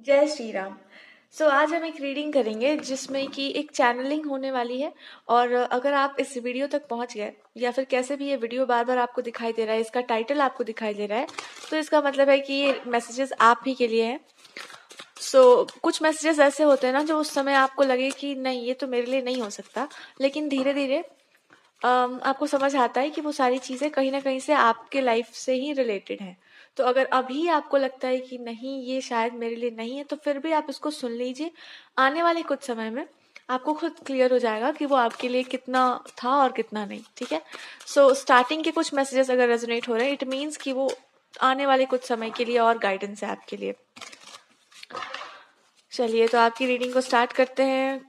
जय श्री राम। आज हम एक रीडिंग करेंगे जिसमें कि एक चैनलिंग होने वाली है। और अगर आप इस वीडियो तक पहुंच गए या फिर कैसे भी ये वीडियो बार बार आपको दिखाई दे रहा है, इसका टाइटल आपको दिखाई दे रहा है, तो इसका मतलब है कि ये मैसेजेस आप ही के लिए हैं। कुछ मैसेजेस ऐसे होते हैं ना जो उस समय आपको लगे कि नहीं, ये तो मेरे लिए नहीं हो सकता, लेकिन धीरे धीरे आपको समझ आता है कि वो सारी चीज़ें कहीं ना कहीं से आपके लाइफ से ही रिलेटेड हैं। तो अगर अभी आपको लगता है कि नहीं, ये शायद मेरे लिए नहीं है, तो फिर भी आप इसको सुन लीजिए। आने वाले कुछ समय में आपको खुद क्लियर हो जाएगा कि वो आपके लिए कितना था और कितना नहीं। ठीक है। स्टार्टिंग के कुछ मैसेजेस अगर रेजोनेट हो रहे हैं, इट मीन्स कि वो आने वाले कुछ समय के लिए और गाइडेंस है आपके लिए। चलिए, तो आपकी रीडिंग को स्टार्ट करते हैं।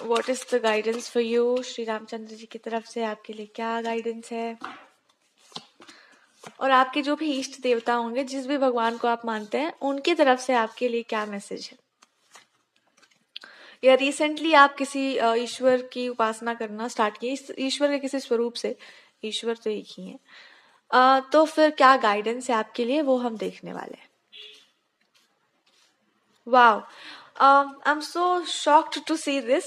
What is the guidance for you? Shri Ramchandra ji की तरफ से आपके लिए क्या गाइडेंस है? और आपके जो भी इष्ट देवता होंगे, जिस भी भगवान को आप मानते हैं, उनकी तरफ से आपके लिए क्या मैसेज है? या रिसेंटली आप किसी ईश्वर की उपासना करना स्टार्ट किए, ईश्वर के किसी स्वरूप से? ईश्वर तो एक ही है। तो फिर क्या गाइडेंस है आपके लिए, वो हम देखने वाले हैं। Wow, I am so shocked to see this.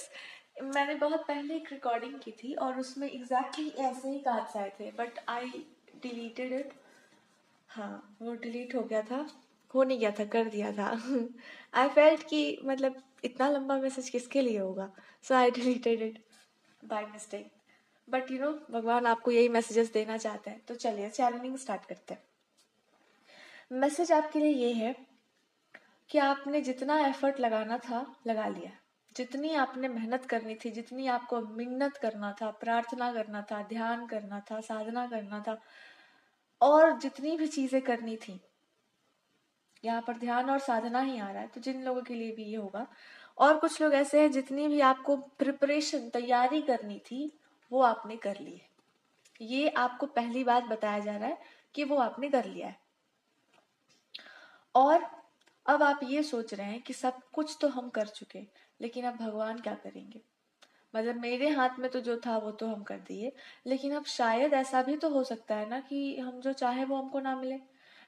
मैंने बहुत पहले एक रिकॉर्डिंग की थी और उसमें एग्जैक्टली ऐसे ही कार्ड्स आए थे, बट आई डिलीटेड इट। हाँ, वो डिलीट हो गया था। हो नहीं गया था, कर दिया था। आई फेल्ट कि मतलब इतना लंबा मैसेज किसके लिए होगा, so I deleted it by mistake. But भगवान आपको यही मैसेजेस देना चाहते हैं। तो चलिए चैनलिंग स्टार्ट करते हैं। मैसेज आपके लिए ये है कि आपने जितना एफर्ट लगाना था लगा लिया। जितनी आपने मेहनत करनी थी, जितनी आपको मिन्नत करना था, प्रार्थना करना था, ध्यान करना था, साधना करना था, और जितनी भी चीजें करनी थी, यहाँ पर ध्यान और साधना ही आ रहा है, तो जिन लोगों के लिए भी ये होगा। और कुछ लोग ऐसे हैं जितनी भी आपको प्रिपरेशन, तैयारी करनी थी, वो आपने कर ली है। ये आपको पहली बात बताया जा रहा है कि वो आपने कर लिया है। और अब आप ये सोच रहे हैं कि सब कुछ तो हम कर चुके, लेकिन अब भगवान क्या करेंगे? मतलब मेरे हाथ में तो जो था वो तो हम कर दिए, लेकिन अब शायद ऐसा भी तो हो सकता है ना कि हम जो चाहे वो हमको ना मिले।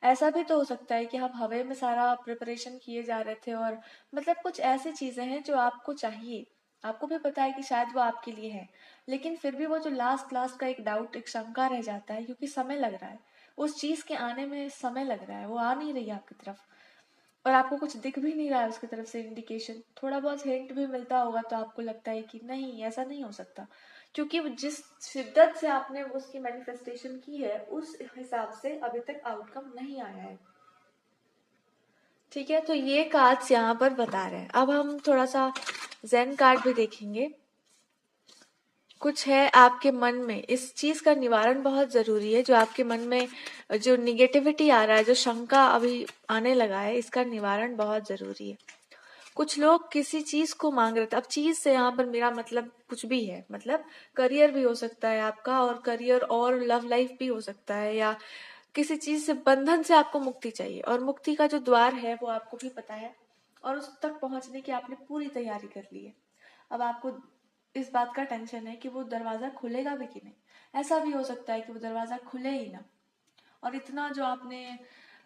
ऐसा भी तो हो सकता है कि हम हवा में सारा प्रिपरेशन किए जा रहे थे, और मतलब कुछ ऐसी चीजें हैं जो आपको चाहिए, आपको भी पता है कि शायद वो आपके लिए है, लेकिन फिर भी वो जो लास्ट लास्ट का एक डाउट, एक शंका रह जाता है, क्योंकि समय लग रहा है उस चीज के आने में, समय लग रहा है, वो आ नहीं रही है आपकी तरफ। और आपको कुछ दिख भी नहीं रहा है उसकी तरफ से इंडिकेशन। थोड़ा बहुत हिंट भी मिलता होगा तो आपको लगता है कि नहीं, ऐसा नहीं हो सकता, क्योंकि जिस शिद्दत से आपने उसकी मैनिफेस्टेशन की है, उस हिसाब से अभी तक आउटकम नहीं आया है। ठीक है, तो ये कार्ड्स यहाँ पर बता रहे हैं। अब हम थोड़ा सा जेन कार्ड भी देखेंगे। कुछ है आपके मन में, इस चीज का निवारण बहुत जरूरी है। जो आपके मन में जो निगेटिविटी आ रहा है, जो शंका अभी आने लगा है, इसका निवारण बहुत जरूरी है। कुछ लोग किसी चीज को मांग रहे थे। अब चीज से यहाँ पर मेरा मतलब कुछ भी है, मतलब करियर भी हो सकता है आपका, और करियर और लव लाइफ भी हो सकता है, या किसी चीज से, बंधन से आपको मुक्ति चाहिए, और मुक्ति का जो द्वार है वो आपको भी पता है, और उस तक पहुंचने की आपने पूरी तैयारी कर ली है। अब आपको इस बात का टेंशन है कि वो दरवाजा खुलेगा भी कि नहीं। ऐसा भी हो सकता है कि वो दरवाजा खुले ही ना, और इतना जो आपने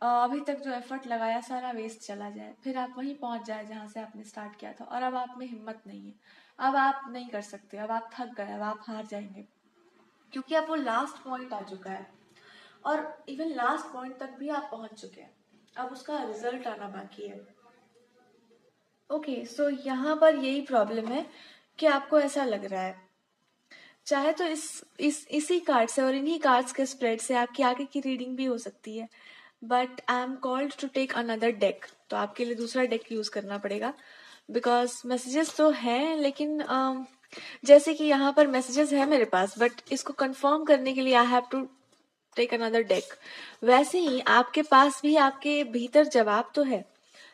अभी तक जो एफर्ट लगाया सारा वेस्ट चला जाए, फिर आप वहीं पहुंच जाए जहां से आपने स्टार्ट किया था, और अब आप में हिम्मत नहीं है। अब आप नहीं कर सकते, अब आप थक गए, अब आप हार जाएंगे, क्योंकि अब वो लास्ट पॉइंट आ चुका है, और इवन लास्ट पॉइंट तक भी आप पहुंच चुके हैं। अब उसका रिजल्ट आना बाकी है। ओके, सो यहाँ पर यही प्रॉब्लम है कि आपको ऐसा लग रहा है, चाहे तो इसी कार्ड से और इन्हीं कार्ड्स के स्प्रेड से आपकी आगे की रीडिंग भी हो सकती है, but I am called to take another deck. तो आपके लिए दूसरा डेक यूज करना पड़ेगा, बिकॉज मैसेजेस तो हैं, लेकिन जैसे कि यहाँ पर मैसेजेस है मेरे पास, बट इसको कंफर्म करने के लिए I have to take another deck. वैसे ही आपके पास भी आपके भीतर जवाब तो है,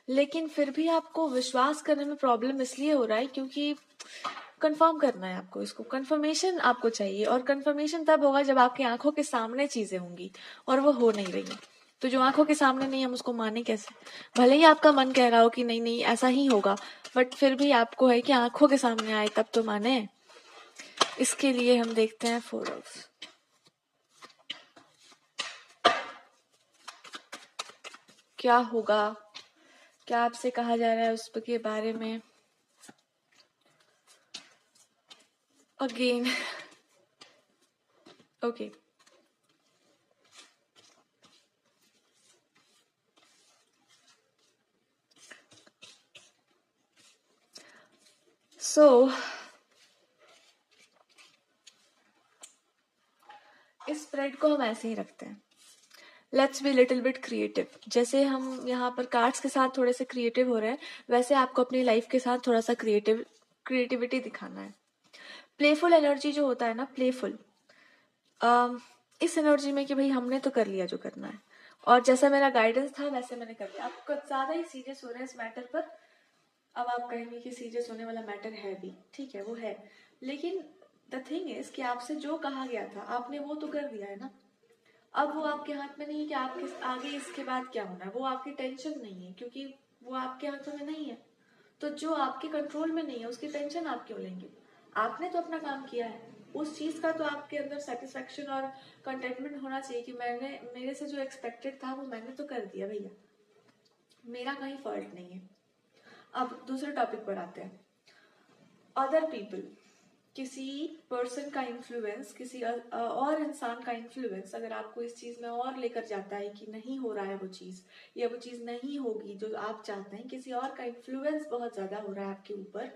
लेकिन फिर भी आपको विश्वास करने में प्रॉब्लम इसलिए हो रहा है क्योंकि कंफर्म करना है आपको, इसको कंफर्मेशन आपको चाहिए, और कंफर्मेशन तब होगा जब आपकी आंखों के सामने चीजें होंगी, और वो हो नहीं रही। तो जो आंखों के सामने नहीं, हम उसको माने कैसे? भले ही आपका मन कह रहा हो कि नहीं नहीं ऐसा ही होगा, बट फिर भी आपको है कि आंखों के सामने आए तब तो माने। इसके लिए हम देखते हैं 4 ऑफ। क्या होगा, क्या आपसे कहा जा रहा है उसके बारे में? अगेन ओके, सो इस स्प्रेड को हम ऐसे ही रखते हैं, let's be little bit creative. जैसे हम यहाँ पर कार्ड्स के साथ थोड़े से क्रिएटिव हो रहे हैं, वैसे आपको अपनी लाइफ के साथ थोड़ा सा क्रिएटिविटी दिखाना है। प्लेफुल एनर्जी जो होता है ना, प्लेफुल, इस एनर्जी में कि भाई हमने तो कर लिया जो करना है, और जैसा मेरा गाइडेंस था वैसे मैंने कर लिया। आप कुछ ज्यादा ही सीरियस हो रहे हैं इस मैटर पर। अब आप कहेंगे कि सीरियस होने वाला मैटर है भी, ठीक है वो है, लेकिन द थिंग इज कि आपसे जो कहा गया था आपने वो तो कर दिया है ना। अब वो आपके हाथ में नहीं है कि आपके आगे इसके बाद क्या होना है, वो आपकी टेंशन नहीं है, क्योंकि वो आपके हाथों में नहीं है। तो जो आपके कंट्रोल में नहीं है उसकी टेंशन आप क्यों लेंगे? आपने तो अपना काम किया है, उस चीज का तो आपके अंदर सेटिस्फेक्शन और कंटेंटमेंट होना चाहिए कि मैंने, मेरे से जो एक्सपेक्टेड था वो मैंने तो कर दिया भैया, मेरा कहीं फॉल्ट नहीं है। अब दूसरे टॉपिक पर आते हैं, अदर पीपल। किसी पर्सन का इन्फ्लुएंस, किसी और इंसान का इन्फ्लुएंस अगर आपको इस चीज में और लेकर जाता है कि नहीं हो रहा है वो चीज, या वो चीज नहीं होगी जो आप चाहते हैं, किसी और का इन्फ्लुएंस बहुत ज्यादा हो रहा है आपके ऊपर,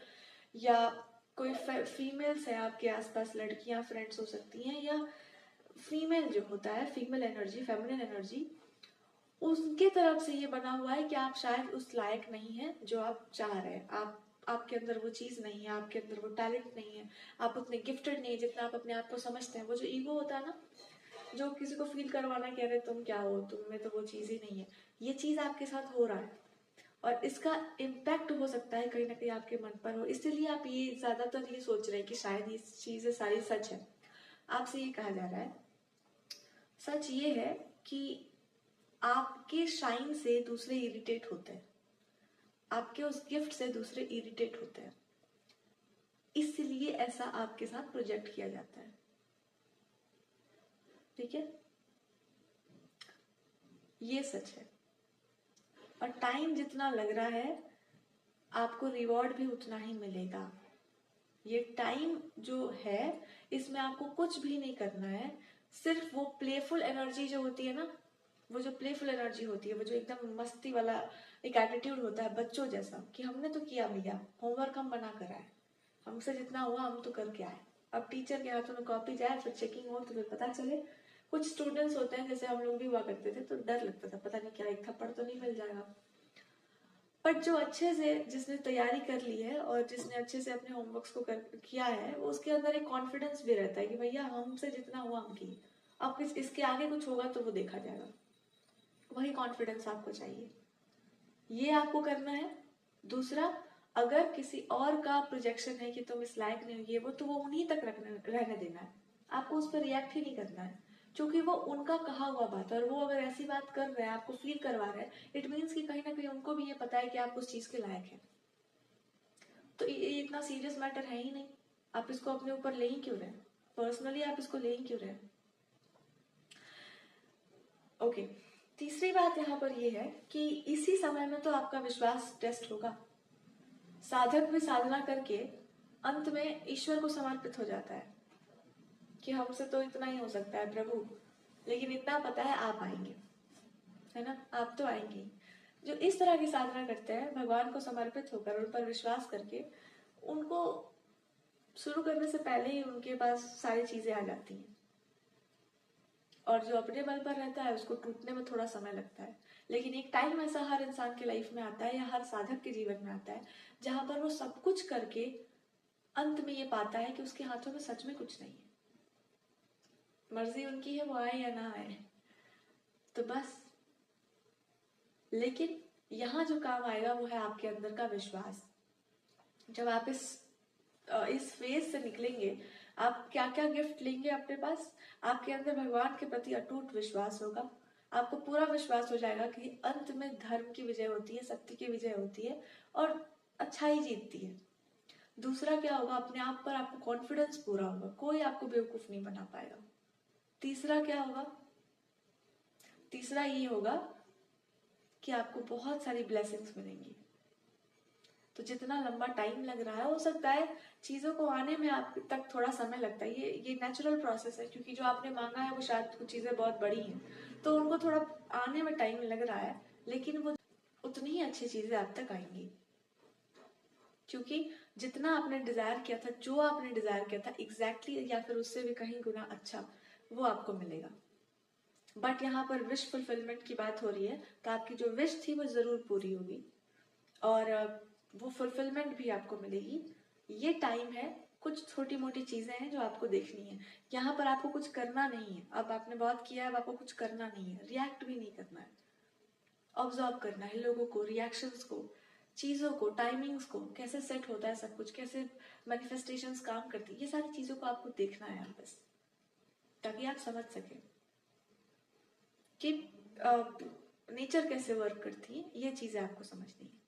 या कोई फीमेल्स है आपके आसपास, लड़कियां फ्रेंड्स हो सकती हैं, या फीमेल जो होता है, फीमेल एनर्जी, फेमिनिन एनर्जी, उसके तरफ से ये बना हुआ है कि आप शायद उस लायक नहीं है जो आप चाह रहे हैं। आपके अंदर वो चीज नहीं है, आपके अंदर वो टैलेंट नहीं है, आप उतने गिफ्टेड नहीं है जितना आप अपने आप को समझते हैं। वो जो ईगो होता है ना, जो किसी को फील करवाना, कह रहे तुम क्या हो, तुम में तो वो चीज ही नहीं है, ये चीज आपके साथ हो रहा है, और इसका इम्पैक्ट हो सकता है कहीं ना कहीं आपके मन पर हो। इसलिए आप ये ज्यादातर ये सोच रहे हैं कि शायद ये चीजें सारी सच है। आपसे ये कहा जा रहा है, सच ये है कि आपके शाइन से दूसरे इरिटेट होते हैं, आपके उस गिफ्ट से दूसरे इरिटेट होते हैं, इसलिए ऐसा आपके साथ प्रोजेक्ट किया जाता है। ठीक है, ये सच है। और टाइम जितना लग रहा है आपको रिवॉर्ड भी उतना ही मिलेगा। ये टाइम जो है इसमें आपको कुछ भी नहीं करना है, सिर्फ वो प्लेफुल एनर्जी जो होती है ना, वो जो प्लेफुल एनर्जी होती है, वो जो एकदम मस्ती वाला एक एटीट्यूड होता है बच्चों जैसा कि हमने तो किया भैया, होमवर्क हम बना कर आए, हमसे जितना हुआ हम तो करके आए। अब टीचर के हाथों में कॉपी जाए, फिर चेकिंग हो तो फिर पता चले। कुछ स्टूडेंट्स होते हैं, जैसे हम लोग भी हुआ करते थे, तो डर लगता था पता नहीं क्या एक थप्पड़ तो नहीं मिल जाएगा। बट जो अच्छे से, जिसने तैयारी कर ली है और जिसने अच्छे से अपने होमवर्क्स को किया है, वो उसके अंदर एक कॉन्फिडेंस भी रहता है कि भैया हमसे जितना हुआ हम किए, अब इसके आगे कुछ होगा तो वो देखा जाएगा। वही कॉन्फिडेंस आपको चाहिए, ये आपको करना है। दूसरा, अगर किसी और का प्रोजेक्शन है कि तुम इस लायक नहीं हो ये वो, तो वो उन्हीं तक रहने देना है, आपको उस पर रिएक्ट ही नहीं करना है, क्योंकि वो उनका कहा हुआ बात है, और वो अगर ऐसी बात कर रहे हैं, आपको फील करवा रहे हैं, इट मीन्स कि कहीं ना कहीं उनको भी ये पता है कि आप उस चीज के लायक हैं। तो ये इतना सीरियस मैटर है ही नहीं, आप इसको अपने ऊपर ले ही क्यों रहे हैं, पर्सनली आप इसको ले ही क्यों रहे हैं? ओके, तीसरी बात यहाँ पर ये है कि इसी समय में तो आपका विश्वास टेस्ट होगा। साधक भी साधना करके अंत में ईश्वर को समर्पित हो जाता है कि हमसे तो इतना ही हो सकता है प्रभु, लेकिन इतना पता है आप आएंगे, है ना, आप तो आएंगे। जो इस तरह की साधना करते हैं, भगवान को समर्पित होकर, उन पर विश्वास करके, उनको शुरू करने से पहले ही उनके पास सारी चीजें आ जाती हैं। और जो अपने बल पर रहता है उसको टूटने में थोड़ा समय लगता है, लेकिन एक टाइम ऐसा हर इंसान के लाइफ में आता है, या हर साधक के जीवन में आता है, जहां पर वो सब कुछ करके अंत में ये पाता है कि उसके हाथों में सच में कुछ नहीं है, मर्जी उनकी है वो आए या ना आए, तो बस। लेकिन यहाँ जो काम आएगा वो है आपके अंदर का विश्वास। जब आप इस फेज से निकलेंगे, आप क्या क्या गिफ्ट लेंगे अपने पास, आपके अंदर भगवान के प्रति अटूट विश्वास होगा, आपको पूरा विश्वास हो जाएगा कि अंत में धर्म की विजय होती है, सत्य की विजय होती है, और अच्छाई जीतती है। दूसरा क्या होगा, अपने आप पर आपको कॉन्फिडेंस पूरा होगा, कोई आपको बेवकूफ नहीं बना पाएगा। तीसरा क्या होगा, तीसरा ये होगा कि आपको बहुत सारी ब्लेसिंग्स मिलेंगी। तो जितना लंबा टाइम लग रहा है, हो सकता है चीजों को आने में आप तक थोड़ा समय लगता है, ये नेचुरल प्रोसेस है, क्योंकि जो आपने मांगा है वो शायद कुछ चीजें बहुत बड़ी हैं, तो उनको थोड़ा आने में टाइम लग रहा है, लेकिन वो उतनी ही अच्छी चीजें आप तक आएंगी, क्योंकि जितना आपने डिजायर किया था, जो आपने डिजायर किया था एग्जैक्टली या फिर उससे भी कहीं गुना अच्छा वो आपको मिलेगा। बट यहाँ पर विश फुलफिलमेंट की बात हो रही है, तो आपकी जो विश थी वो जरूर पूरी होगी और वो फुलफिलमेंट भी आपको मिलेगी। ये टाइम है, कुछ छोटी मोटी चीजें हैं जो आपको देखनी है। यहाँ पर आपको कुछ करना नहीं है, अब आपने बहुत किया है, अब आपको कुछ करना नहीं है, रिएक्ट भी नहीं करना है, ऑब्जर्व करना है लोगों को, रिएक्शंस को, चीजों को, टाइमिंग्स को, कैसे सेट होता है सब कुछ, कैसे मैनिफेस्टेशंस काम करती है, ये सारी चीजों को आपको देखना है बस, ताकि आप समझ सके कि नेचर कैसे वर्क करती है, ये चीजें आपको समझनी है।